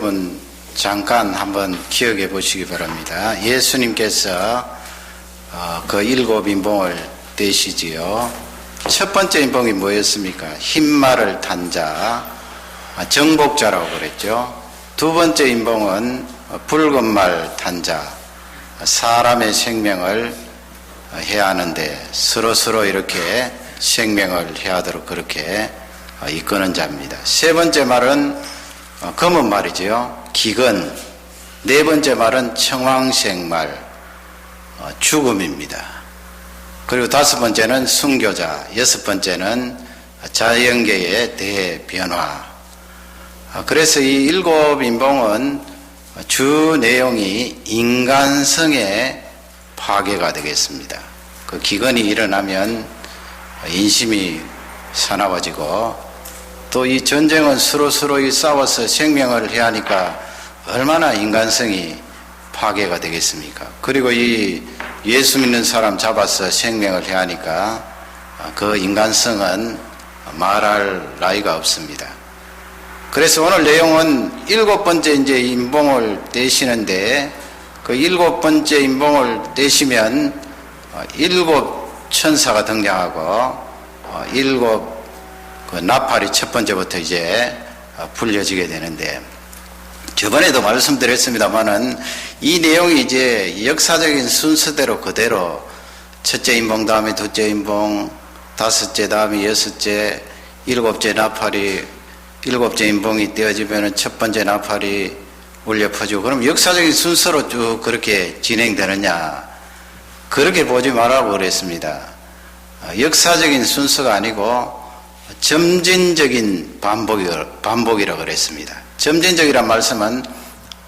여러분 잠깐 한번 기억해 보시기 바랍니다. 예수님께서 그 7인봉을 떼시지요. 첫 번째 인봉이 뭐였습니까? 흰말을 탄 자, 정복자라고 그랬죠. 두 번째 인봉은 붉은 말 탄 자, 사람의 생명을 해야 하는데 서로 이렇게 생명을 해야 하도록 그렇게 이끄는 자입니다. 세 번째 말은 검은 말이지요. 기근. 네 번째 말은 청황색말, 죽음입니다. 그리고 다섯 번째는 순교자, 여섯 번째는 자연계의 대변화. 그래서 이 7인봉은 주 내용이 인간성의 파괴가 되겠습니다. 그 기근이 일어나면 인심이 사나워지고 또 이 전쟁은 서로 싸워서 생명을 해야 하니까 얼마나 인간성이 파괴가 되겠습니까? 그리고 이 예수 믿는 사람 잡아서 생명을 해야 하니까 그 인간성은 말할 나위가 없습니다. 그래서 오늘 내용은 7번째 이제 인봉을 떼시는데 그 7번째 인봉을 떼시면 7 천사가 등장하고 7 그 나팔이 첫 번째부터 이제 불려지게 되는데, 저번에도 말씀드렸습니다만은 이 내용이 이제 역사적인 순서대로 그대로 첫째 인봉 다음에 둘째 인봉, 다섯째 다음에 여섯째, 일곱째 나팔이, 일곱째 인봉이 떼어지면은 첫 번째 나팔이 울려 퍼지고, 그럼 역사적인 순서로 쭉 그렇게 진행되느냐? 그렇게 보지 말라고 그랬습니다. 역사적인 순서가 아니고 점진적인 반복이라고 그랬습니다. 점진적이란 말씀은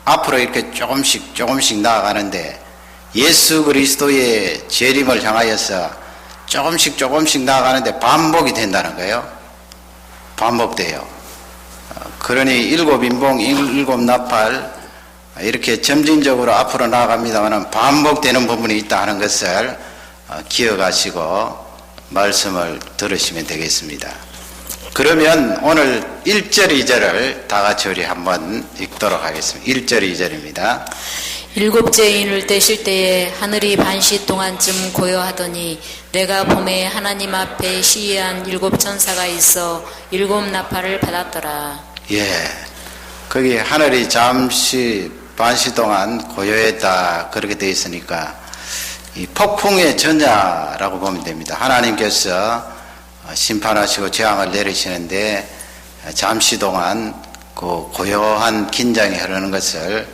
앞으로 이렇게 조금씩 나아가는데 예수 그리스도의 재림을 향하여서 조금씩 나아가는데 반복이 된다는 거예요. 반복돼요. 그러니 7인봉, 7 나팔 이렇게 점진적으로 앞으로 나아갑니다만 반복되는 부분이 있다 하는 것을 기억하시고 말씀을 들으시면 되겠습니다. 그러면 오늘 1절 2절을 다 같이 우리 한번 읽도록 하겠습니다. 1절 2절입니다. 일곱째 인을 떼실 때에 하늘이 반시 동안쯤 고요하더니 내가 봄에 하나님 앞에 시위한 7 천사가 있어 7 나팔을 받았더라. 예, 거기 하늘이 잠시 반시 동안 고요했다 그렇게 되어 있으니까 이 폭풍의 전야라고 보면 됩니다. 하나님께서 심판하시고 재앙을 내리시는데 잠시 동안 그 고요한 긴장이 흐르는 것을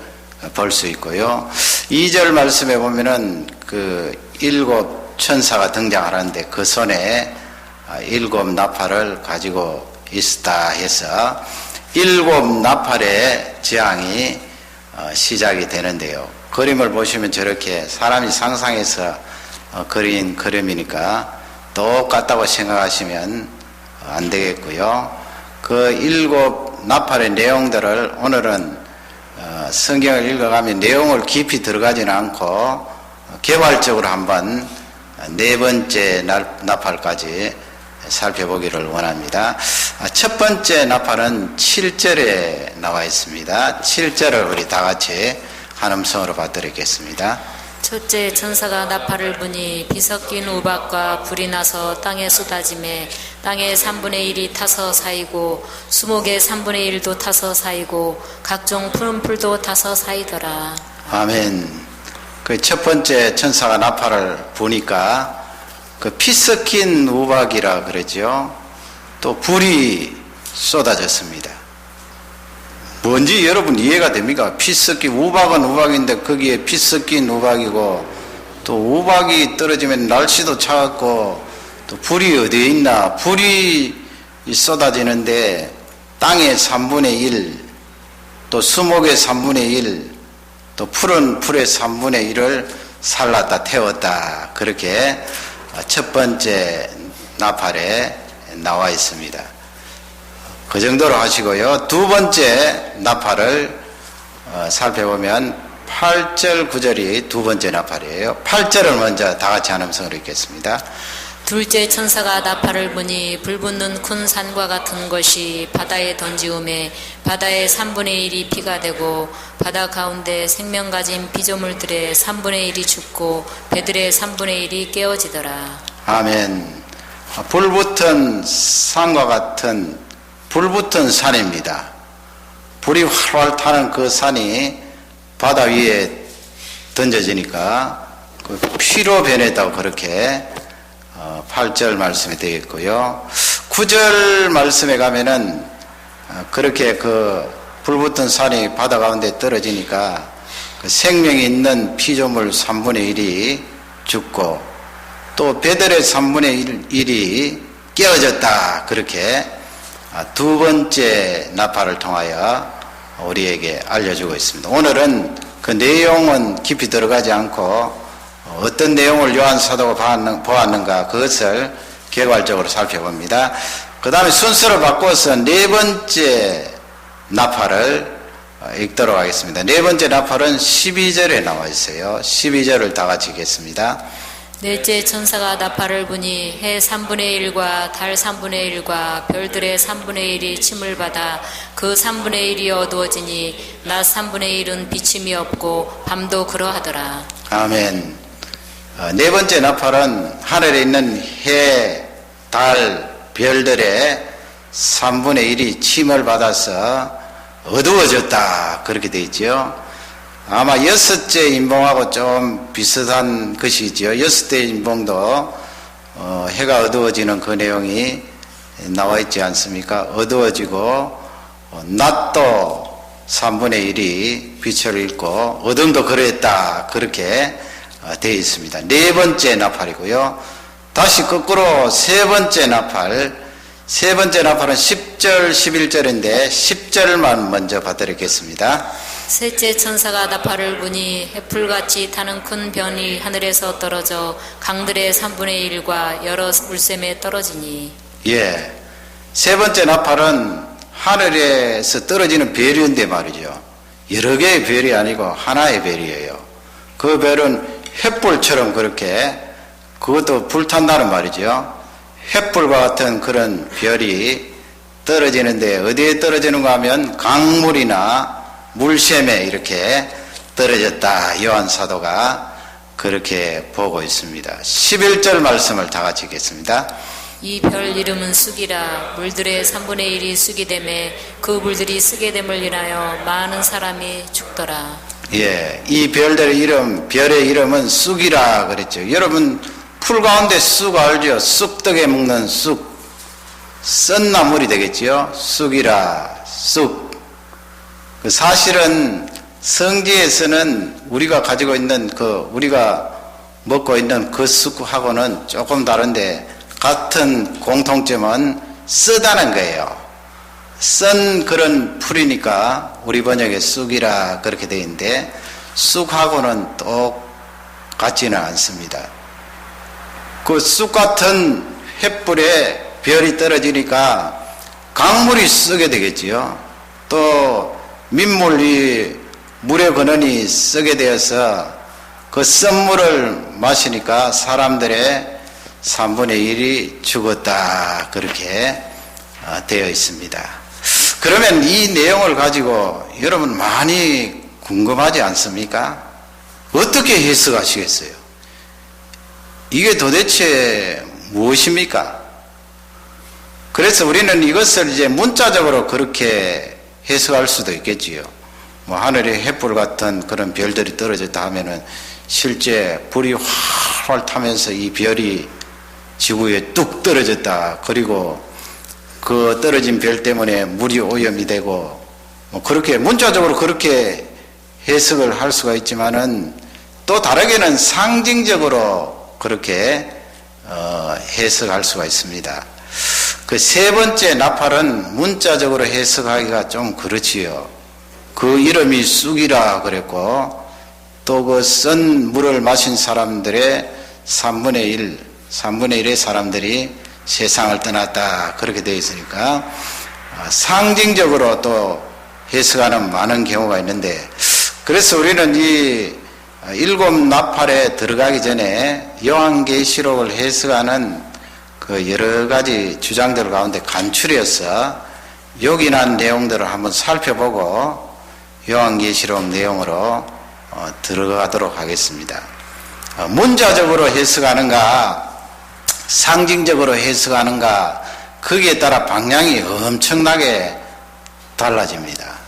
볼 수 있고요. 2절 말씀에 보면은 그 7 천사가 등장하는데 그 손에 7 나팔을 가지고 있다 해서 7 나팔의 재앙이 시작이 되는데요. 그림을 보시면 저렇게 사람이 상상해서 그린 그림이니까 똑같다고 생각하시면 안 되겠고요. 그 7 나팔의 내용들을 오늘은 성경을 읽어가면 내용을 깊이 들어가지는 않고 개괄적으로 한번 4번째 나팔까지 살펴보기를 원합니다. 첫 번째 나팔은 7절에 나와 있습니다. 7절을 우리 다 같이 한 음성으로 받들겠습니다. 첫째 천사가 나팔을 부니 비 섞인 우박과 불이 나서 땅에 쏟아지매 땅의 3분의 1이 타서 사이고 수목의 3분의 1도 타서 사이고 각종 푸른 풀도 타서 사이더라. 아멘. 그 첫 번째 천사가 나팔을 부니까 그 피 섞인 우박이라 그러죠. 또 불이 쏟아졌습니다. 뭔지 여러분 이해가 됩니까? 피 섞인 우박은 우박인데 거기에 피 섞인 우박이고 또 우박이 떨어지면 날씨도 차갑고 또 불이 어디에 있나? 불이 쏟아지는데 땅의 3분의 1, 또 수목의 3분의 1, 또 푸른 풀의 3분의 1을 살랐다 태웠다 그렇게 첫 번째 나팔에 나와 있습니다. 그 정도로 하시고요. 두 번째 나팔을 살펴보면 8절 9절이 두 번째 나팔이에요. 8절을 먼저 다 같이 한 음성으로 읽겠습니다. 둘째 천사가 나팔을 부니 불붙는 큰 산과 같은 것이 바다에 던지음에 바다의 3분의 1이 피가 되고 바다 가운데 생명 가진 피조물들의 3분의 1이 죽고 배들의 3분의 1이 깨어지더라. 아멘. 불붙은 산과 같은 불붙은 산입니다. 불이 활활 타는 그 산이 바다 위에 던져지니까 그 피로 변했다고 그렇게 8절 말씀에 되어 있고요. 9절 말씀에 가면은 그렇게 그 불붙은 산이 바다 가운데 떨어지니까 그 생명이 있는 피조물 3분의 1이 죽고 또 배들의 3분의 1이 깨어졌다. 그렇게 두 번째 나팔을 통하여 우리에게 알려주고 있습니다. 오늘은 그 내용은 깊이 들어가지 않고 어떤 내용을 요한 사도가 보았는가 그것을 개괄적으로 살펴봅니다. 그 다음에 순서를 바꿔서 네 번째 나팔을 읽도록 하겠습니다. 네 번째 나팔은 12절에 나와 있어요. 12절을 다 같이 읽겠습니다. 넷째 천사가 나팔을 부니 해 3분의 1과 달 3분의 1과 별들의 3분의 1이 침을 받아 그 3분의 1이 어두워지니 낮 3분의 1은 비침이 없고 밤도 그러하더라. 아멘. 네 번째 나팔은 하늘에 있는 해, 달, 별들의 3분의 1이 침을 받아서 어두워졌다. 그렇게 되어 있죠. 아마 여섯째 인봉하고 좀 비슷한 것이지요. 여섯째 인봉도 해가 어두워지는 그 내용이 나와 있지 않습니까? 어두워지고 낮도 3분의 1이 빛을 잃고 어둠도 그랬다. 그렇게 되어 있습니다. 네 번째 나팔이고요. 다시 거꾸로 세 번째 나팔. 세 번째 나팔은 10절, 11절인데 10절만 먼저 봐드리겠습니다. 셋째 천사가 나팔을 부니 해풀같이 타는 큰 변이 하늘에서 떨어져 강들의 3분의 1과 여러 물샘에 떨어지니. 예. 세 번째 나팔은 하늘에서 떨어지는 별인데 말이죠. 여러 개의 별이 아니고 하나의 별이에요. 그 별은 횃불처럼 그렇게 그것도 불탄다는 말이죠. 횃불과 같은 그런 별이 떨어지는데 어디에 떨어지는가 하면 강물이나 물샘에 이렇게 떨어졌다. 요한 사도가 그렇게 보고 있습니다. 11절 말씀을 다 같이 읽겠습니다. 이 별 이름은 쑥이라 물들의 3분의 1이 쑥이 되매 그 물들이 쓰게 됨을 인하여 많은 사람이 죽더라. 예, 이 별의 이름은 쑥이라 그랬죠. 여러분 풀 가운데 쑥 알죠? 쑥떡에 먹는 쑥, 썬 나물이 되겠지요. 쑥이라 쑥. 사실은 성지에서는 우리가 가지고 있는 우리가 먹고 있는 그 쑥하고는 조금 다른데 같은 공통점은 쓰다는 거예요. 쓴 그런 풀이니까 우리 번역에 쑥이라 그렇게 되어 있는데 쑥하고는 똑같지는 않습니다. 그 쑥 같은 횃불에 별이 떨어지니까 강물이 쓰게 되겠지요. 또 민물이 물의 근원이 쓰게 되어서 그 썬물을 마시니까 사람들의 3분의 1이 죽었다. 그렇게 되어 있습니다. 그러면 이 내용을 가지고 여러분 많이 궁금하지 않습니까? 어떻게 해석하시겠어요? 이게 도대체 무엇입니까? 그래서 우리는 이것을 이제 문자적으로 그렇게 해석할 수도 있겠지요. 뭐 하늘에 횃불 같은 그런 별들이 떨어졌다 하면은 실제 불이 활활 타면서 이 별이 지구에 뚝 떨어졌다. 그리고 그 떨어진 별 때문에 물이 오염이 되고 뭐 그렇게 문자적으로 그렇게 해석을 할 수가 있지만은 또 다르게는 상징적으로 그렇게 해석할 수가 있습니다. 그 세 번째 나팔은 문자적으로 해석하기가 좀 그렇지요. 그 이름이 쑥이라 그랬고 또 그 썬 물을 마신 사람들의 3분의 1의 사람들이 세상을 떠났다. 그렇게 되어 있으니까 상징적으로 또 해석하는 많은 경우가 있는데 그래서 우리는 이 일곱 나팔에 들어가기 전에 요한계시록을 해석하는 그 여러 가지 주장들 가운데 간추려서 요긴한 내용들을 한번 살펴보고 요한계시록 내용으로 들어가도록 하겠습니다. 문자적으로 해석하는가 상징적으로 해석하는가 거기에 따라 방향이 엄청나게 달라집니다.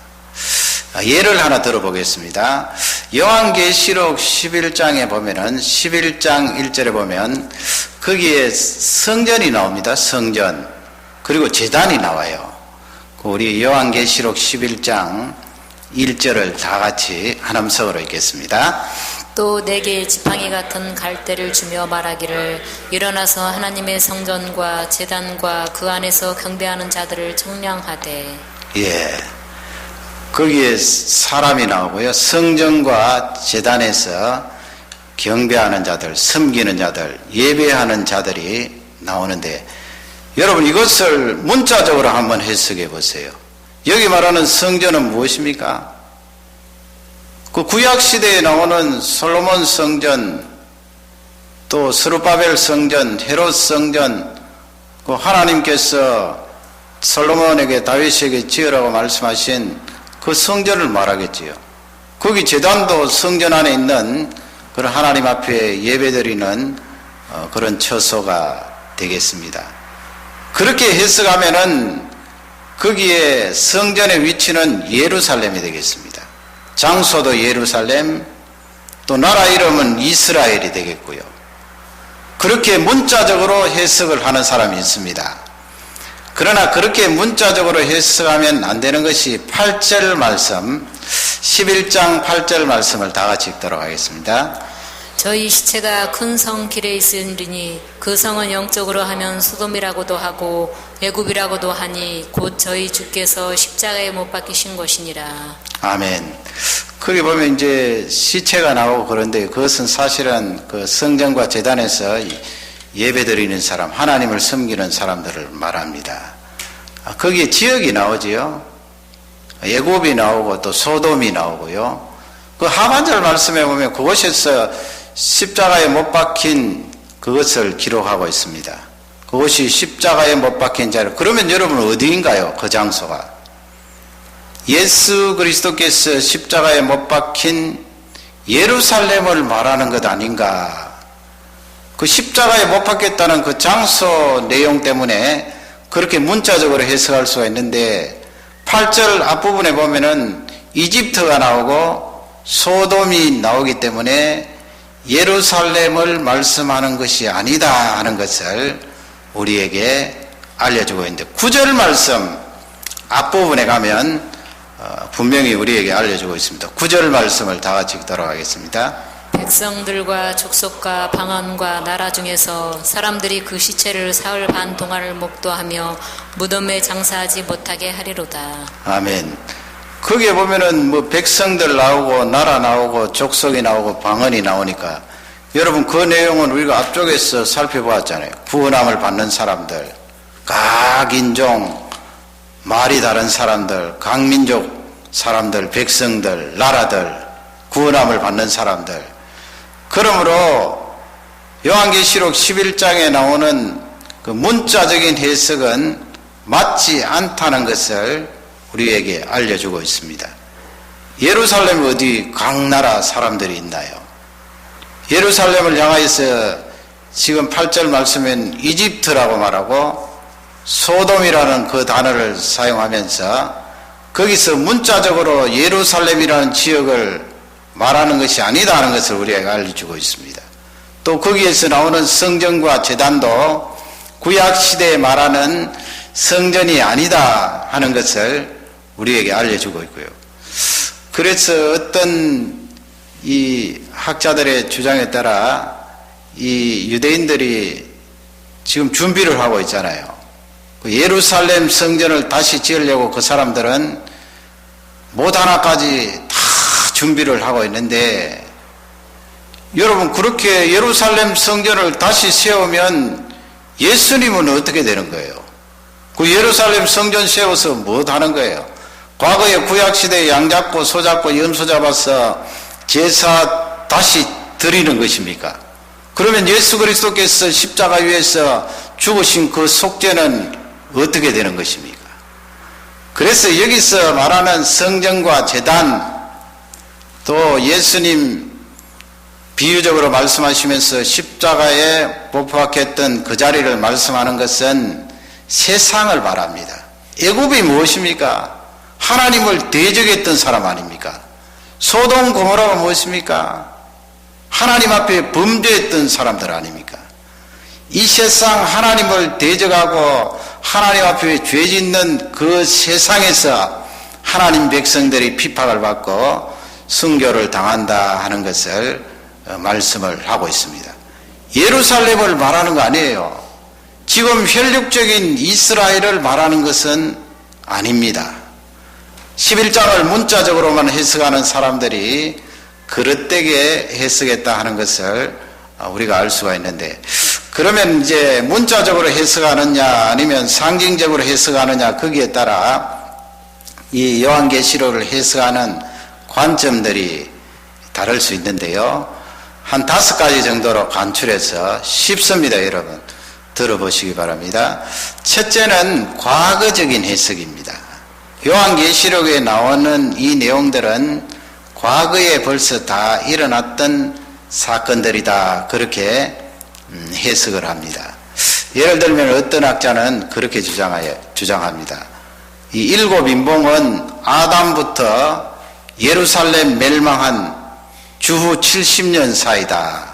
예를 하나 들어보겠습니다. 요한계시록 11장에 보면은 11장 1절에 보면 거기에 성전이 나옵니다. 성전. 그리고 제단이 나와요. 우리 요한계시록 11장 1절을 다 같이 한 음성으로 읽겠습니다. 또 내게 지팡이 같은 갈대를 주며 말하기를 일어나서 하나님의 성전과 제단과 그 안에서 경배하는 자들을 청량하되. 예. 거기에 사람이 나오고요. 성전과 제단에서 경배하는 자들, 섬기는 자들, 예배하는 자들이 나오는데 여러분 이것을 문자적으로 한번 해석해 보세요. 여기 말하는 성전은 무엇입니까? 그 구약시대에 나오는 솔로몬 성전, 또 스룹바벨 성전, 헤롯 성전, 그 하나님께서 솔로몬에게 다윗에게 지으라고 말씀하신 그 성전을 말하겠지요. 거기 제단도 성전 안에 있는 그런 하나님 앞에 예배드리는 그런 처소가 되겠습니다. 그렇게 해석하면은 거기에 성전의 위치는 예루살렘이 되겠습니다. 장소도 예루살렘, 또 나라 이름은 이스라엘이 되겠고요. 그렇게 문자적으로 해석을 하는 사람이 있습니다. 그러나 그렇게 문자적으로 해석하면 안 되는 것이 8절 말씀, 11장 8절 말씀을 다 같이 읽도록 하겠습니다. 저희 시체가 큰 성 길에 있으리니 그 성은 영적으로 하면 소돔이라고도 하고 애굽이라고도 하니 곧 저희 주께서 십자가에 못 박히신 것이니라. 아멘. 거기 보면 이제 시체가 나오고 그런데 그것은 사실은 그 성전과 제단에서 예배드리는 사람, 하나님을 섬기는 사람들을 말합니다. 거기에 지역이 나오지요. 애굽이 나오고 또 소돔이 나오고요. 그 하반절 말씀에 보면 그곳에서 십자가에 못 박힌 그것을 기록하고 있습니다. 그것이 십자가에 못 박힌 자리. 그러면 여러분 어디인가요? 그 장소가. 예수 그리스도께서 십자가에 못 박힌 예루살렘을 말하는 것 아닌가. 그 십자가에 못 박혔다는 그 장소 내용 때문에 그렇게 문자적으로 해석할 수가 있는데 8절 앞부분에 보면은 이집트가 나오고 소돔이 나오기 때문에 예루살렘을 말씀하는 것이 아니다 하는 것을 우리에게 알려주고 있는데 9절 말씀 앞부분에 가면 분명히 우리에게 알려주고 있습니다. 9절 말씀을 다 같이 읽도록 하겠습니다. 백성들과 족속과 방언과 나라 중에서 사람들이 그 시체를 사흘 반 동안을 목도하며 무덤에 장사하지 못하게 하리로다. 아멘. 거기에 보면은 뭐 백성들 나오고 나라 나오고 족속이 나오고 방언이 나오니까 여러분 그 내용은 우리가 앞쪽에서 살펴보았잖아요. 구원함을 받는 사람들, 각 인종, 말이 다른 사람들, 각 민족 사람들, 백성들, 나라들, 구원함을 받는 사람들. 그러므로 요한계시록 11장에 나오는 그 문자적인 해석은 맞지 않다는 것을 우리에게 알려주고 있습니다. 예루살렘 어디 각 나라 사람들이 있나요? 예루살렘을 향하여서 지금 8절 말씀엔 이집트라고 말하고 소돔이라는 그 단어를 사용하면서 거기서 문자적으로 예루살렘이라는 지역을 말하는 것이 아니다 하는 것을 우리에게 알려주고 있습니다. 또 거기에서 나오는 성전과 제단도 구약시대에 말하는 성전이 아니다 하는 것을 우리에게 알려주고 있고요. 그래서 어떤 이 학자들의 주장에 따라 이 유대인들이 지금 준비를 하고 있잖아요. 예루살렘 성전을 다시 지으려고 그 사람들은 못 하나까지 다 준비를 하고 있는데 여러분 그렇게 예루살렘 성전을 다시 세우면 예수님은 어떻게 되는 거예요? 그 예루살렘 성전 세워서 뭐 하는 거예요? 과거에 구약시대에 양 잡고 소 잡고 염소 잡아서 제사 다시 드리는 것입니까? 그러면 예수 그리스도께서 십자가 위에서 죽으신 그 속죄는 어떻게 되는 것입니까? 그래서 여기서 말하는 성전과 제단, 또 예수님 비유적으로 말씀하시면서 십자가에 못 박혔던 그 자리를 말씀하는 것은 세상을 말합니다. 애굽이 무엇입니까? 하나님을 대적했던 사람 아닙니까? 소돔 고모라가 무엇입니까? 하나님 앞에 범죄했던 사람들 아닙니까? 이 세상 하나님을 대적하고 하나님 앞에 죄 짓는 그 세상에서 하나님 백성들이 핍박을 받고 순교를 당한다 하는 것을 말씀을 하고 있습니다. 예루살렘을 말하는 거 아니에요. 지금 혈육적인 이스라엘을 말하는 것은 아닙니다. 11장을 문자적으로만 해석하는 사람들이 그릇되게 해석했다 하는 것을 우리가 알 수가 있는데, 그러면 이제 문자적으로 해석하느냐 아니면 상징적으로 해석하느냐, 거기에 따라 이 요한계시록을 해석하는 관점들이 다를 수 있는데요. 한 5가지 정도로 간추려서 쉽습니다. 여러분 들어보시기 바랍니다. 첫째는 과거적인 해석입니다. 요한계시록에 나오는 이 내용들은 과거에 벌써 다 일어났던 사건들이다, 그렇게 해석을 합니다. 예를 들면 어떤 학자는 그렇게 주장합니다. 이 7 인봉은 아담부터 예루살렘 멸망한 주후 70년 사이다,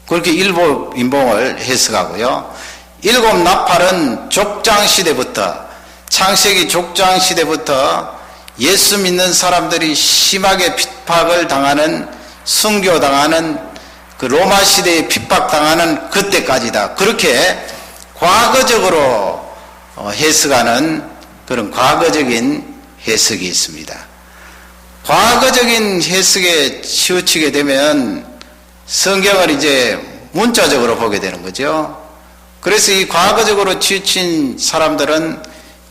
그렇게 7 인봉을 해석하고요. 7 나팔은 족장시대부터, 창세기 족장시대부터 예수 믿는 사람들이 심하게 핍박을 당하는, 순교당하는 그 로마 시대에 핍박당하는 그때까지다, 그렇게 과거적으로 해석하는 그런 과거적인 해석이 있습니다. 과거적인 해석에 치우치게 되면 성경을 이제 문자적으로 보게 되는 거죠. 그래서 이 과거적으로 치우친 사람들은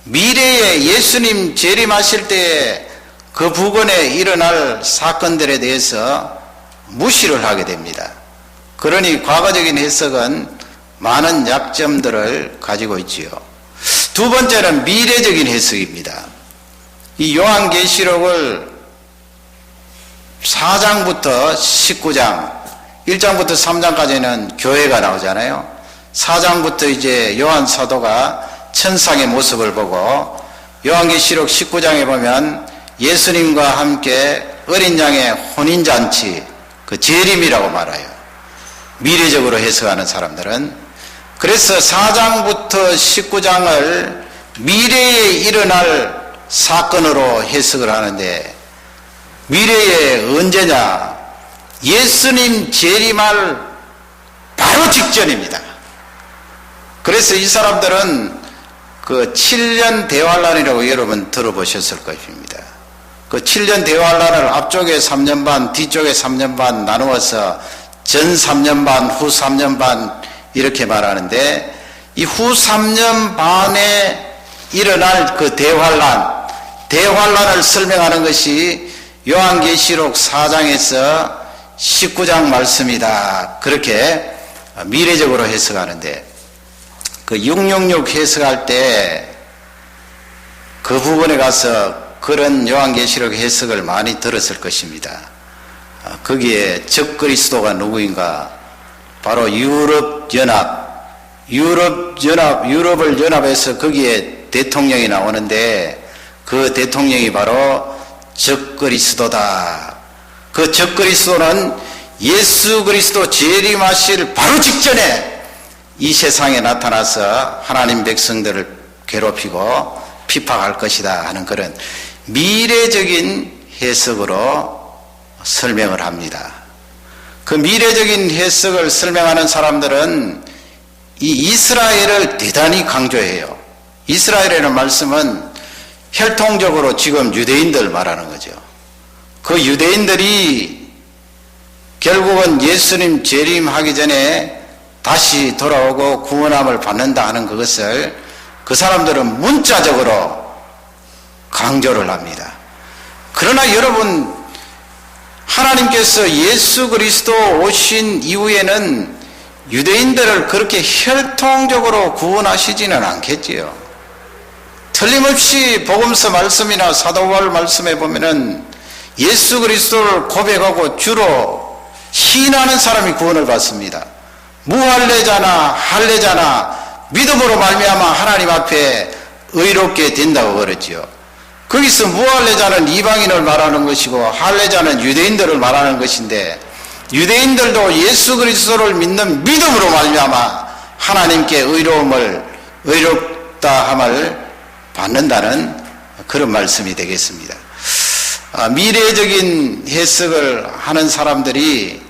미래에 예수님 재림하실 때에 그 부근에 일어날 사건들에 대해서 무시를 하게 됩니다. 그러니 과거적인 해석은 많은 약점들을 가지고 있지요. 두 번째는 미래적인 해석입니다. 이 요한계시록을 4장부터 19장, 1장부터 3장까지는 교회가 나오잖아요. 4장부터 이제 요한 사도가 천상의 모습을 보고, 요한계시록 19장에 보면 예수님과 함께 어린 양의 혼인잔치, 그 재림이라고 말해요. 미래적으로 해석하는 사람들은. 그래서 4장부터 19장을 미래에 일어날 사건으로 해석을 하는데, 미래에 언제냐? 예수님 재림할 바로 직전입니다. 그래서 이 사람들은 그 7년 대환란이라고 여러분 들어보셨을 것입니다. 그 7년 대환란을 앞쪽에 3년 반, 뒤쪽에 3년 반 나누어서 전 3년 반, 후 3년 반 이렇게 말하는데, 이 후 3년 반에 일어날 그 대환란을 설명하는 것이 요한계시록 4장에서 19장 말씀이다, 그렇게 미래적으로 해석하는데, 그 666 해석할 때 그 부분에 가서 그런 요한계시록 해석을 많이 들었을 것입니다. 거기에 적그리스도가 누구인가? 바로 유럽을 연합해서 거기에 대통령이 나오는데, 그 대통령이 바로 적그리스도다. 그 적그리스도는 예수 그리스도 재림하실 바로 직전에 이 세상에 나타나서 하나님 백성들을 괴롭히고 핍박할 것이다 하는 그런 미래적인 해석으로 설명을 합니다. 그 미래적인 해석을 설명하는 사람들은 이 이스라엘을 대단히 강조해요. 이스라엘이라는 말씀은 혈통적으로 지금 유대인들 말하는 거죠. 그 유대인들이 결국은 예수님 재림하기 전에 다시 돌아오고 구원함을 받는다 하는 그것을 그 사람들은 문자적으로 강조를 합니다. 그러나 여러분, 하나님께서 예수 그리스도 오신 이후에는 유대인들을 그렇게 혈통적으로 구원하시지는 않겠지요. 틀림없이 복음서 말씀이나 사도바울 말씀에 보면은 예수 그리스도를 고백하고 주로 시인하는 사람이 구원을 받습니다. 무할례자나 할례자나 믿음으로 말미암아 하나님 앞에 의롭게 된다고 그랬지요. 거기서 무할례자는 이방인을 말하는 것이고 할례자는 유대인들을 말하는 것인데, 유대인들도 예수 그리스도를 믿는 믿음으로 말미암아 하나님께 의롭다함을 받는다는 그런 말씀이 되겠습니다. 미래적인 해석을 하는 사람들이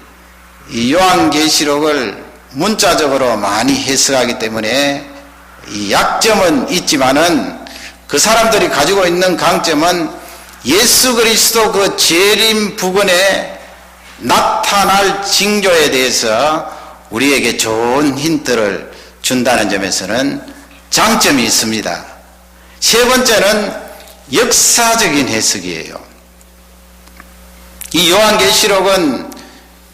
이 요한계시록을 문자적으로 많이 해석하기 때문에 이 약점은 있지만은 그 사람들이 가지고 있는 강점은 예수 그리스도 그 재림 부근에 나타날 징조에 대해서 우리에게 좋은 힌트를 준다는 점에서는 장점이 있습니다. 세 번째는 역사적인 해석이에요. 이 요한계시록은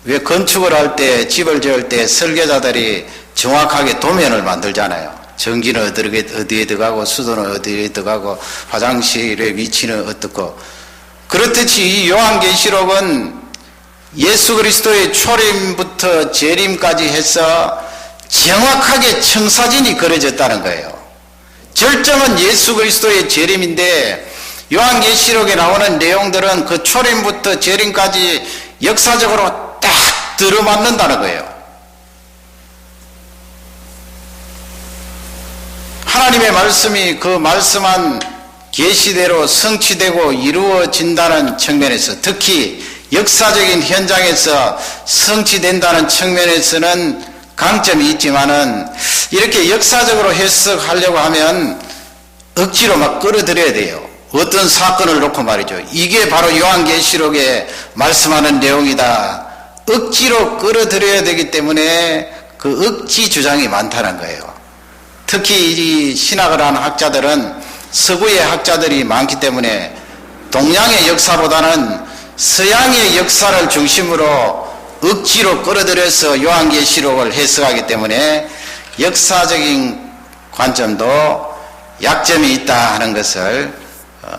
왜 건축을 할 때, 집을 지을 때 설계자들이 정확하게 도면을 만들잖아요. 전기는 어디에 들어가고 수도는 어디에 들어가고 화장실의 위치는 어떻고. 그렇듯이 이 요한계시록은 예수 그리스도의 초림부터 재림까지 해서 정확하게 청사진이 그려졌다는 거예요. 절정은 예수 그리스도의 재림인데 요한계시록에 나오는 내용들은 그 초림부터 재림까지 역사적으로 딱 들어맞는다는 거예요. 하나님의 말씀이 그 말씀한 계시대로 성취되고 이루어진다는 측면에서, 특히 역사적인 현장에서 성취된다는 측면에서는 강점이 있지만은 이렇게 역사적으로 해석하려고 하면 억지로 막 끌어들여야 돼요. 어떤 사건을 놓고 말이죠. 이게 바로 요한계시록에 말씀하는 내용이다. 억지로 끌어들여야 되기 때문에 그 억지 주장이 많다는 거예요. 특히 이 신학을 하는 학자들은 서구의 학자들이 많기 때문에 동양의 역사보다는 서양의 역사를 중심으로 억지로 끌어들여서 요한계시록을 해석하기 때문에 역사적인 관점도 약점이 있다 하는 것을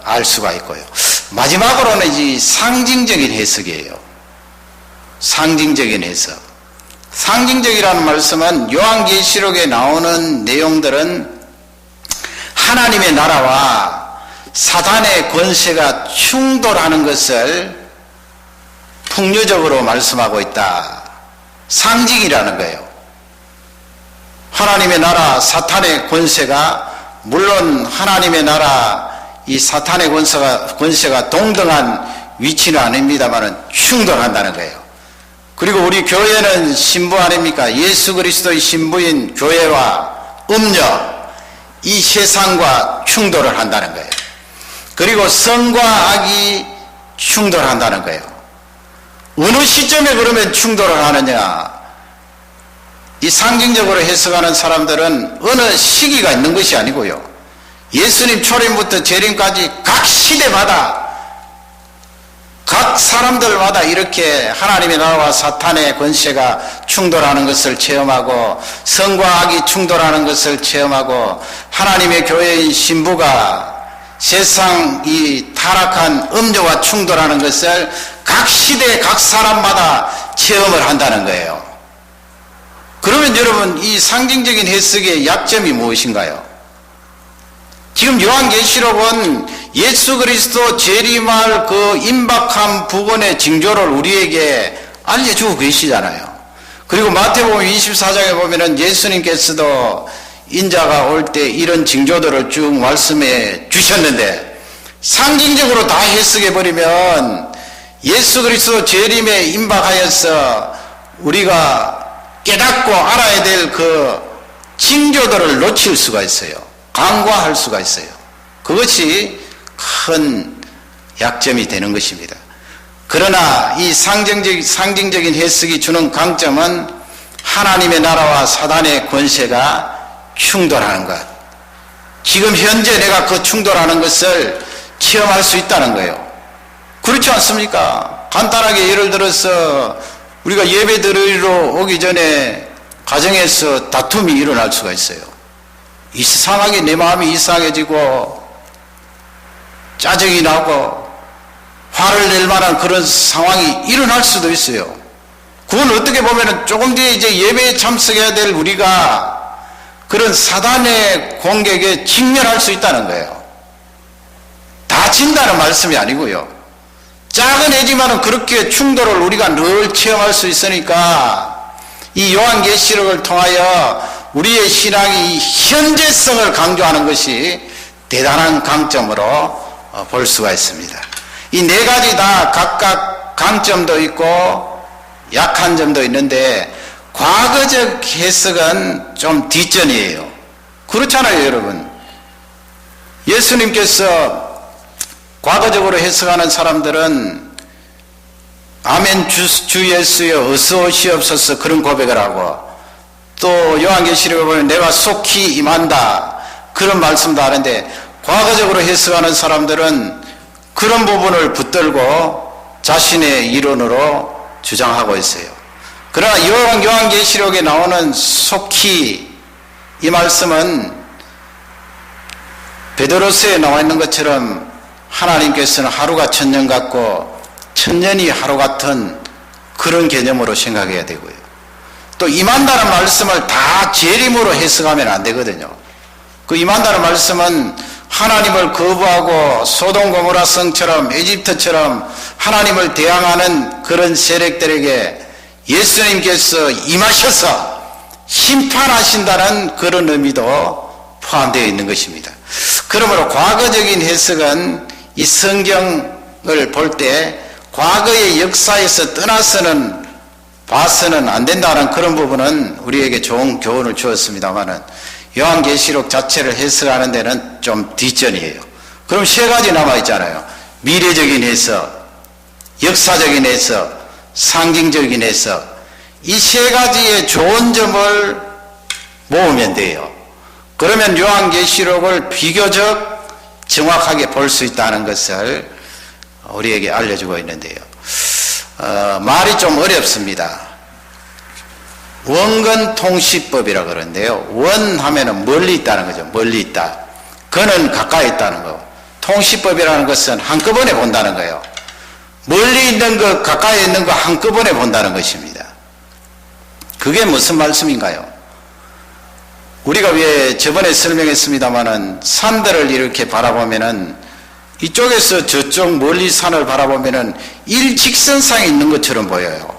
알 수가 있고요. 마지막으로는 이 상징적인 해석이에요. 상징적인 해석. 상징적이라는 말씀은 요한계시록에 나오는 내용들은 하나님의 나라와 사단의 권세가 충돌하는 것을 풍류적으로 말씀하고 있다. 상징이라는 거예요. 하나님의 나라, 사탄의 권세가, 물론 하나님의 나라, 이 사탄의 권세가 동등한 위치는 아닙니다만 충돌한다는 거예요. 그리고 우리 교회는 신부 아닙니까? 예수 그리스도의 신부인 교회와 음녀, 이 세상과 충돌을 한다는 거예요. 그리고 성과 악이 충돌한다는 거예요. 어느 시점에 그러면 충돌을 하느냐? 이 상징적으로 해석하는 사람들은 어느 시기가 있는 것이 아니고요. 예수님 초림부터 재림까지 각 시대마다 각 사람들마다 이렇게 하나님의 나라와 사탄의 권세가 충돌하는 것을 체험하고 성과 악이 충돌하는 것을 체험하고 하나님의 교회인 신부가 세상 이 타락한 음녀와 충돌하는 것을 각 시대 각 사람마다 체험을 한다는 거예요. 그러면 여러분 이 상징적인 해석의 약점이 무엇인가요? 지금 요한계시록은 예수 그리스도 재림할 그 임박한 부분의 징조를 우리에게 알려주고 계시잖아요. 그리고 마태복음 24장에 보면은 예수님께서도 인자가 올 때 이런 징조들을 쭉 말씀해 주셨는데 상징적으로 다 해석해버리면 예수 그리스도 재림에 임박하여서 우리가 깨닫고 알아야 될 그 징조들을 놓칠 수가 있어요. 간과할 수가 있어요. 그것이 큰 약점이 되는 것입니다. 그러나 이 상징적인 해석이 주는 강점은 하나님의 나라와 사단의 권세가 충돌하는 것. 지금 현재 내가 그 충돌하는 것을 체험할 수 있다는 거예요. 그렇지 않습니까? 간단하게 예를 들어서 우리가 예배 드리러 오기 전에 가정에서 다툼이 일어날 수가 있어요. 이상하게 내 마음이 이상해지고 짜증이 나고 화를 낼 만한 그런 상황이 일어날 수도 있어요. 그건 어떻게 보면 조금 뒤에 이제 예배에 참석해야 될 우리가 그런 사단의 공격에 직면할 수 있다는 거예요. 다친다는 말씀이 아니고요. 작은 애지만은 그렇게 충돌을 우리가 늘 체험할 수 있으니까 이 요한계시록을 통하여 우리의 신앙이 이 현재성을 강조하는 것이 대단한 강점으로 볼 수가 있습니다. 이 네 가지 다 각각 강점도 있고 약한 점도 있는데 과거적 해석은 좀 뒷전이에요. 그렇잖아요, 여러분. 예수님께서 과거적으로 해석하는 사람들은 아멘 주 예수여 어서 오시옵소서 그런 고백을 하고 또 요한계시록에 보면 내가 속히 임한다 그런 말씀도 하는데 과거적으로 해석하는 사람들은 그런 부분을 붙들고 자신의 이론으로 주장하고 있어요. 그러나 요한계시록에 나오는 속히 이 말씀은 베드로서에 나와 있는 것처럼 하나님께서는 하루가 천년 같고 천년이 하루 같은 그런 개념으로 생각해야 되고요. 또 임한다는 말씀을 다 재림으로 해석하면 안 되거든요. 그 임한다는 말씀은 하나님을 거부하고 소돔 고모라 성처럼 에집트처럼 하나님을 대항하는 그런 세력들에게 예수님께서 임하셔서 심판하신다는 그런 의미도 포함되어 있는 것입니다. 그러므로 과거적인 해석은 이 성경을 볼 때 과거의 역사에서 떠나서는 봐서는 안 된다는 그런 부분은 우리에게 좋은 교훈을 주었습니다마는 요한계시록 자체를 해석하는 데는 좀 뒷전이에요. 그럼 세 가지 남아있잖아요. 미래적인 해석, 역사적인 해석, 상징적인 해석. 이 세 가지의 좋은 점을 모으면 돼요. 그러면 요한계시록을 비교적 정확하게 볼 수 있다는 것을 우리에게 알려주고 있는데요. 말이 좀 어렵습니다. 원근통시법이라 그러는데요. 원 하면은 멀리 있다는 거죠. 멀리 있다. 근은 가까이 있다는 거. 통시법이라는 것은 한꺼번에 본다는 거예요. 멀리 있는 것, 가까이 있는 것 한꺼번에 본다는 것입니다. 그게 무슨 말씀인가요? 우리가 왜 저번에 설명했습니다마는 산들을 이렇게 바라보면은 이쪽에서 저쪽 멀리 산을 바라보면은 일직선상에 있는 것처럼 보여요.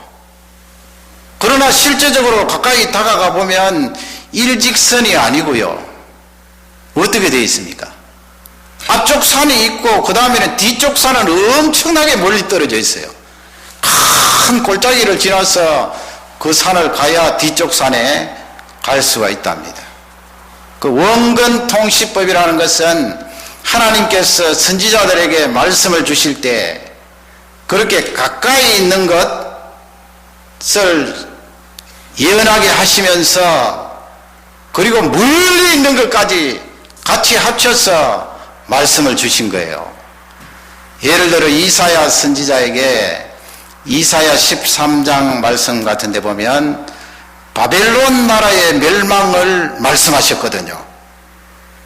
그러나 실제적으로 가까이 다가가 보면 일직선이 아니고요. 어떻게 되어 있습니까? 앞쪽 산이 있고 그 다음에는 뒤쪽 산은 엄청나게 멀리 떨어져 있어요. 큰 골짜기를 지나서 그 산을 가야 뒤쪽 산에 갈 수가 있답니다. 그 원근통시법이라는 것은 하나님께서 선지자들에게 말씀을 주실 때 그렇게 가까이 있는 것을 예언하게 하시면서 그리고 멀리 있는 것까지 같이 합쳐서 말씀을 주신 거예요. 예를 들어 이사야 선지자에게 이사야 13장 말씀 같은 데 보면 바벨론 나라의 멸망을 말씀하셨거든요.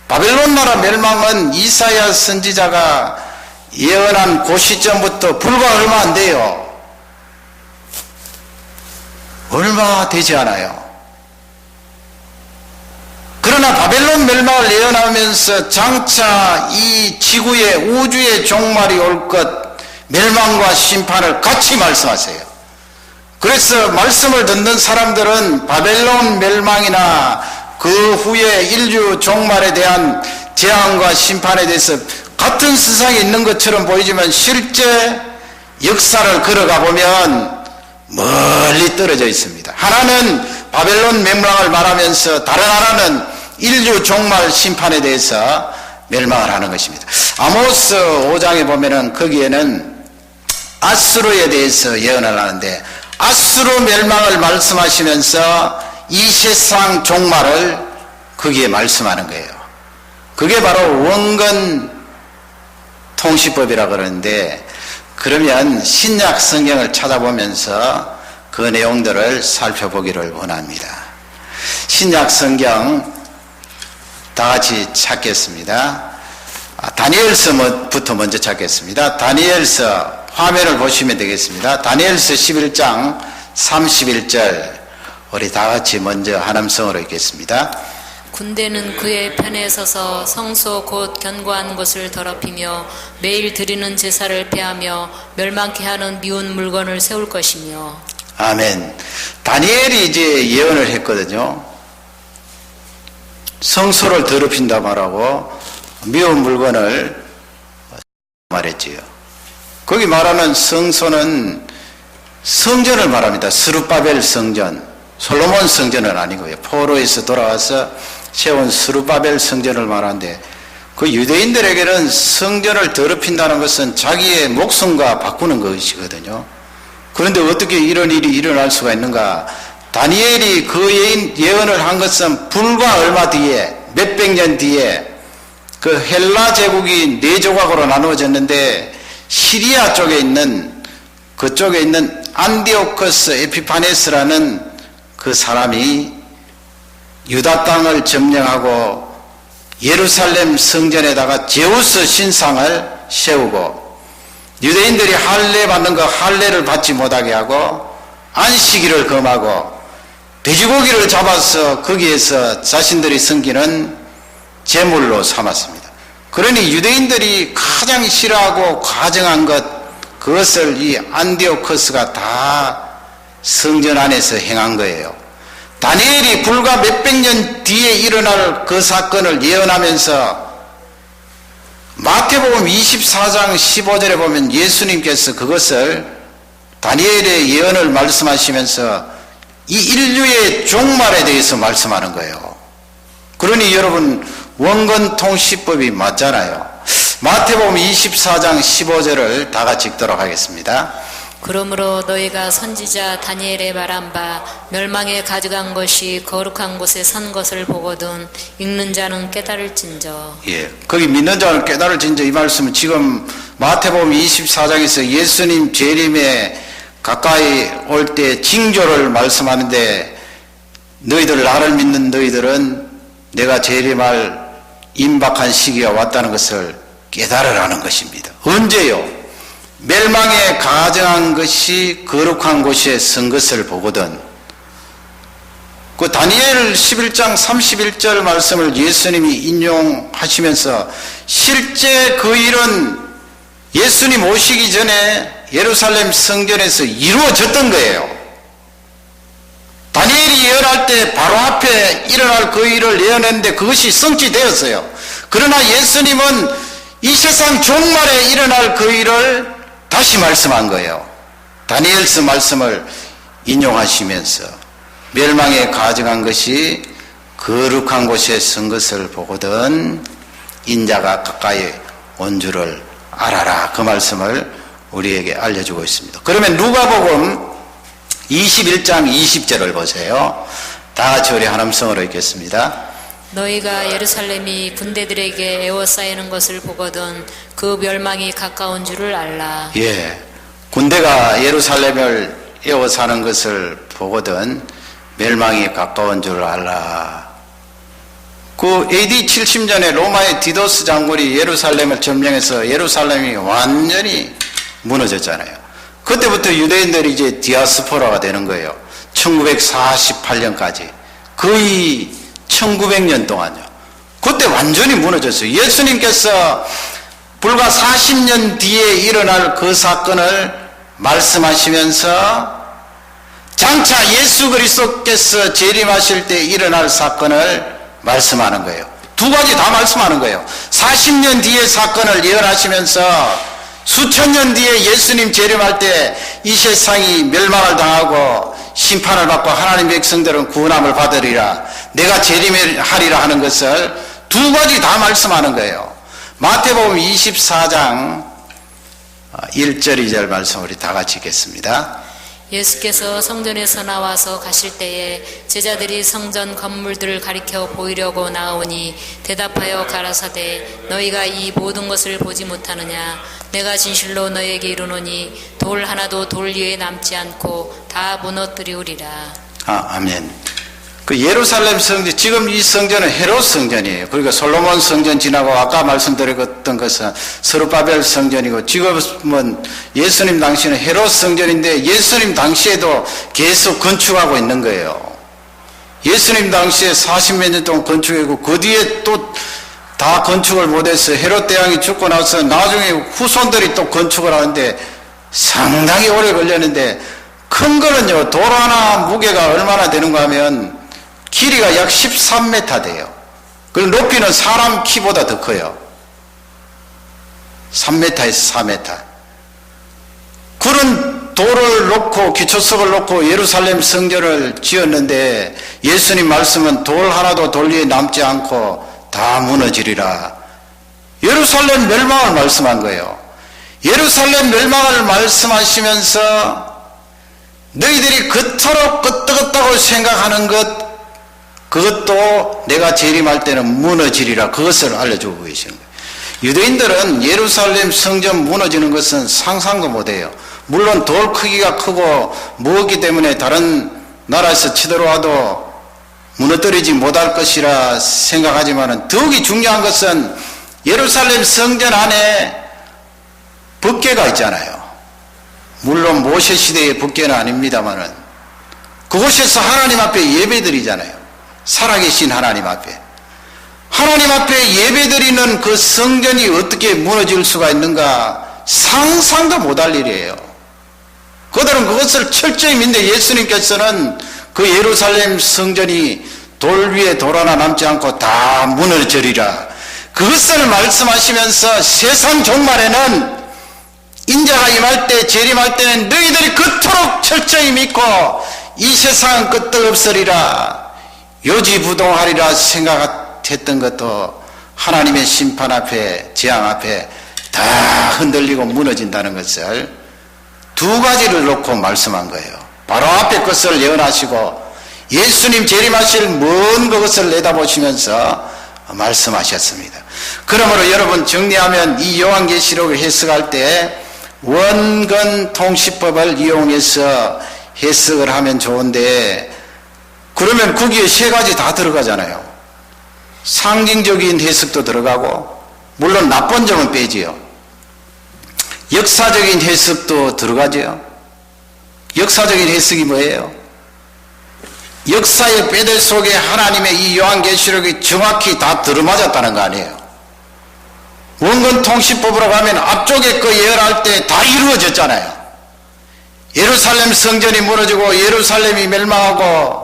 바벨론 나라 멸망은 이사야 선지자가 예언한 그 시점부터 불과 얼마 안 돼요. 얼마 되지 않아요. 그러나 바벨론 멸망을 예언하면서 장차 이 지구의 우주의 종말이 올 것 멸망과 심판을 같이 말씀하세요. 그래서 말씀을 듣는 사람들은 바벨론 멸망이나 그 후에 인류 종말에 대한 재앙과 심판에 대해서 같은 세상에 있는 것처럼 보이지만 실제 역사를 걸어가 보면 멀리 떨어져 있습니다. 하나는 바벨론 멸망을 말하면서 다른 하나는 인류 종말 심판에 대해서 멸망을 하는 것입니다. 아모스 5장에 보면은 거기에는 아수르에 대해서 예언을 하는데 아수르 멸망을 말씀하시면서 이 세상 종말을 거기에 말씀하는 거예요. 그게 바로 원근 통시법이라 그러는데 그러면 신약 성경을 찾아보면서 그 내용들을 살펴보기를 원합니다. 신약 성경 다 같이 찾겠습니다. 다니엘서부터 먼저 찾겠습니다. 다니엘서 화면을 보시면 되겠습니다. 다니엘서 11장 31절 우리 다 같이 먼저 한음성으로 읽겠습니다. 군대는 그의 편에 서서 성소 곧 견고한 곳을 더럽히며 매일 드리는 제사를 폐하며 멸망케 하는 미운 물건을 세울 것이며. 아멘. 다니엘이 이제 예언을 했거든요. 성소를 더럽힌다 말하고 미운 물건을 말했지요. 거기 말하는 성소는 성전을 말합니다. 스룹바벨 성전, 솔로몬 성전은 아니고요. 포로에서 돌아와서 세운 스룹바벨 성전을 말하는데, 그 유대인들에게는 성전을 더럽힌다는 것은 자기의 목숨과 바꾸는 것이거든요. 그런데 어떻게 이런 일이 일어날 수가 있는가? 다니엘이 그 예언을 한 것은 불과 얼마 뒤에, 몇백 년 뒤에 그 헬라 제국이 네 조각으로 나누어졌는데, 시리아 쪽에 있는, 그쪽에 있는 안디오커스 에피파네스라는 그 사람이 유다 땅을 점령하고 예루살렘 성전에다가 제우스 신상을 세우고, 유대인들이 할례 받는 거 할례를 받지 못하게 하고, 안식일을 금하고, 돼지고기를 잡아서 거기에서 자신들이 섬기는 제물로 삼았습니다. 그러니 유대인들이 가장 싫어하고 가정한 것, 그것을 이 안디오커스가 다 성전 안에서 행한 거예요. 다니엘이 불과 몇백 년 뒤에 일어날 그 사건을 예언하면서 마태복음 24장 15절에 보면 예수님께서 그것을 다니엘의 예언을 말씀하시면서 이 인류의 종말에 대해서 말씀하는 거예요. 그러니 여러분 원근통시법이 맞잖아요. 마태복음 24장 15절을 다 같이 읽도록 하겠습니다. 그러므로 너희가 선지자 다니엘의 말한 바 멸망에 가져간 것이 거룩한 곳에 선 것을 보거든 읽는 자는 깨달을진저. 예, 거기 믿는 자는 깨달을진저 이 말씀은 지금 마태복음 24장에서 예수님 재림에 가까이 올 때 징조를 말씀하는데, 너희들 나를 믿는 너희들은 내가 재림할 임박한 시기가 왔다는 것을 깨달으라는 것입니다. 언제요? 멸망에 가정한 것이 거룩한 곳에 선 것을 보거든. 그 다니엘 11장 31절 말씀을 예수님이 인용하시면서 실제 그 일은 예수님 오시기 전에 예루살렘 성전에서 이루어졌던 거예요. 다니엘이 예언할 때 바로 앞에 일어날 그 일을 예언했는데 그것이 성취되었어요. 그러나 예수님은 이 세상 종말에 일어날 그 일을 다시 말씀한 거예요. 다니엘서 말씀을 인용하시면서 멸망에 가정한 것이 거룩한 곳에 선 것을 보거든 인자가 가까이 온 줄을 알아라. 그 말씀을 우리에게 알려주고 있습니다. 그러면 누가복음 21장 20절을 보세요. 다 같이 우리 한음성으로 읽겠습니다. 너희가 예루살렘이 군대들에게 에워싸이는 것을 보거든 그 멸망이 가까운 줄을 알라. 예, 군대가 예루살렘을 에워싸는 것을 보거든 멸망이 가까운 줄을 알라. 그 AD 70년에 로마의 디도스 장군이 예루살렘을 점령해서 예루살렘이 완전히 무너졌잖아요. 그때부터 유대인들이 이제 디아스포라가 되는 거예요. 1948년까지 거의 1900년 동안요. 그때 완전히 무너졌어요. 예수님께서 불과 40년 뒤에 일어날 그 사건을 말씀하시면서 장차 예수 그리스도께서 재림하실 때 일어날 사건을 말씀하는 거예요. 두 가지 다 말씀하는 거예요. 40년 뒤의 사건을 예언하시면서 수천 년 뒤에 예수님 재림할 때 이 세상이 멸망을 당하고 심판을 받고 하나님 백성들은 구원함을 받으리라, 내가 재림하리라 하는 것을 두 가지 다 말씀하는 거예요. 마태복음 24장 1절 2절 말씀 우리 다 같이 읽겠습니다. 예수께서 성전에서 나와서 가실 때에 제자들이 성전 건물들을 가리켜 보이려고 나오니 대답하여 가라사대 너희가 이 모든 것을 보지 못하느냐. 내가 진실로 너희에게 이르노니 돌 하나도 돌 위에 남지 않고 다 무너뜨리우리라. 아멘. 그 예루살렘 성전, 지금 이 성전은 헤롯 성전이에요. 그러니까 솔로몬 성전 지나고 아까 말씀드렸던 것은 스룹바벨 성전이고, 지금은 예수님 당시는 헤롯 성전인데 예수님 당시에도 계속 건축하고 있는 거예요. 예수님 당시에 40몇 년 동안 건축했고, 그 뒤에 또 다 건축을 못해서 헤롯 대왕이 죽고 나서 나중에 후손들이 또 건축을 하는데 상당히 오래 걸렸는데, 큰 거는요, 돌 하나 무게가 얼마나 되는가 하면 길이가 약 13m 돼요. 그리고 높이는 사람 키보다 더 커요. 3m에서 4m. 그런 돌을 놓고, 기초석을 놓고 예루살렘 성전을 지었는데, 예수님 말씀은 돌 하나도 돌 위에 남지 않고 다 무너지리라. 예루살렘 멸망을 말씀한 거예요. 예루살렘 멸망을 말씀하시면서 너희들이 그토록 끄떡없다고 생각하는 것, 그것도 내가 재림할 때는 무너지리라. 그것을 알려주고 계시는 거예요. 유대인들은 예루살렘 성전 무너지는 것은 상상도 못해요. 물론 돌 크기가 크고 무겁기 때문에 다른 나라에서 치들어와도 무너뜨리지 못할 것이라 생각하지만, 더욱이 중요한 것은 예루살렘 성전 안에 법궤가 있잖아요. 물론 모세 시대의 법궤는 아닙니다만은 그곳에서 하나님 앞에 예배드리잖아요. 살아계신 하나님 앞에. 하나님 앞에 예배드리는 그 성전이 어떻게 무너질 수가 있는가 상상도 못할 일이에요. 그들은 그것을 철저히 믿는데, 예수님께서는 그 예루살렘 성전이 돌 위에 돌 하나 남지 않고 다 무너지리라. 그것을 말씀하시면서 세상 종말에는 인자가 임할 때, 재림할 때는 너희들이 그토록 철저히 믿고 이 세상은 끄떡없으리라, 요지부동하리라 생각했던 것도 하나님의 심판 앞에, 재앙 앞에 다 흔들리고 무너진다는 것을 두 가지를 놓고 말씀한 거예요. 바로 앞에 것을 예언하시고 예수님 재림하실 먼 그것을 내다보시면서 말씀하셨습니다. 그러므로 여러분, 정리하면 이 요한계시록을 해석할 때 원근 통시법을 이용해서 해석을 하면 좋은데, 그러면 거기에 세 가지 다 들어가잖아요. 상징적인 해석도 들어가고, 물론 나쁜 점은 빼지요. 역사적인 해석도 들어가죠. 역사적인 해석이 뭐예요? 역사의 뼈대 속에 하나님의 이 요한계시록이 정확히 다 들어맞았다는 거 아니에요. 원근 통시법으로 가면 앞쪽에 그 예언할 때 다 이루어졌잖아요. 예루살렘 성전이 무너지고 예루살렘이 멸망하고,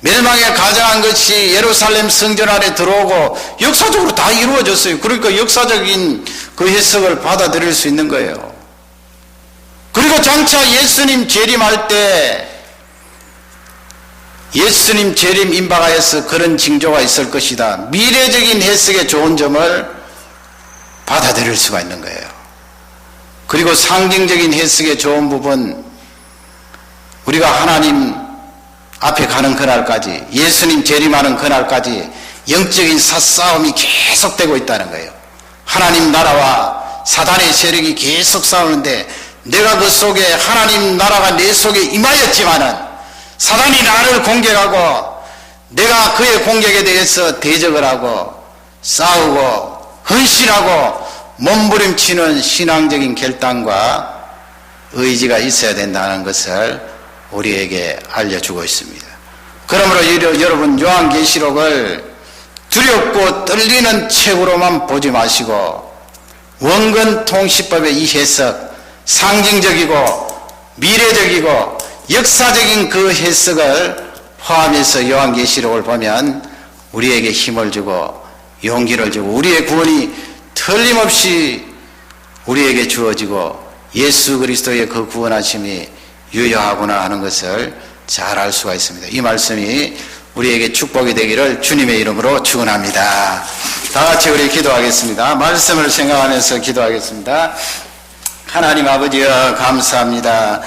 멸망에 가장한 것이 예루살렘 성전 안에 들어오고, 역사적으로 다 이루어졌어요. 그러니까 역사적인 그 해석을 받아들일 수 있는 거예요. 그리고 장차 예수님 재림할 때, 예수님 재림 임박하여서 그런 징조가 있을 것이다, 미래적인 해석의 좋은 점을 받아들일 수가 있는 거예요. 그리고 상징적인 해석의 좋은 부분, 우리가 하나님 앞에 가는 그날까지, 예수님 재림하는 그날까지 영적인 싸움이 계속되고 있다는 거예요. 하나님 나라와 사단의 세력이 계속 싸우는데, 내가 그 속에, 하나님 나라가 내 속에 임하였지만은 사단이 나를 공격하고, 내가 그의 공격에 대해서 대적을 하고 싸우고 헌신하고 몸부림치는 신앙적인 결단과 의지가 있어야 된다는 것을 우리에게 알려주고 있습니다. 그러므로 여러분, 요한계시록을 두렵고 떨리는 책으로만 보지 마시고, 원근 통시법의 이 해석, 상징적이고 미래적이고 역사적인 그 해석을 포함해서 요한계시록을 보면 우리에게 힘을 주고 용기를 주고, 우리의 구원이 틀림없이 우리에게 주어지고 예수 그리스도의 그 구원하심이 유효하구나 하는 것을 잘 알 수가 있습니다. 이 말씀이 우리에게 축복이 되기를 주님의 이름으로 축원합니다. 다 같이 우리 기도하겠습니다. 말씀을 생각하면서 기도하겠습니다. 하나님 아버지여, 감사합니다.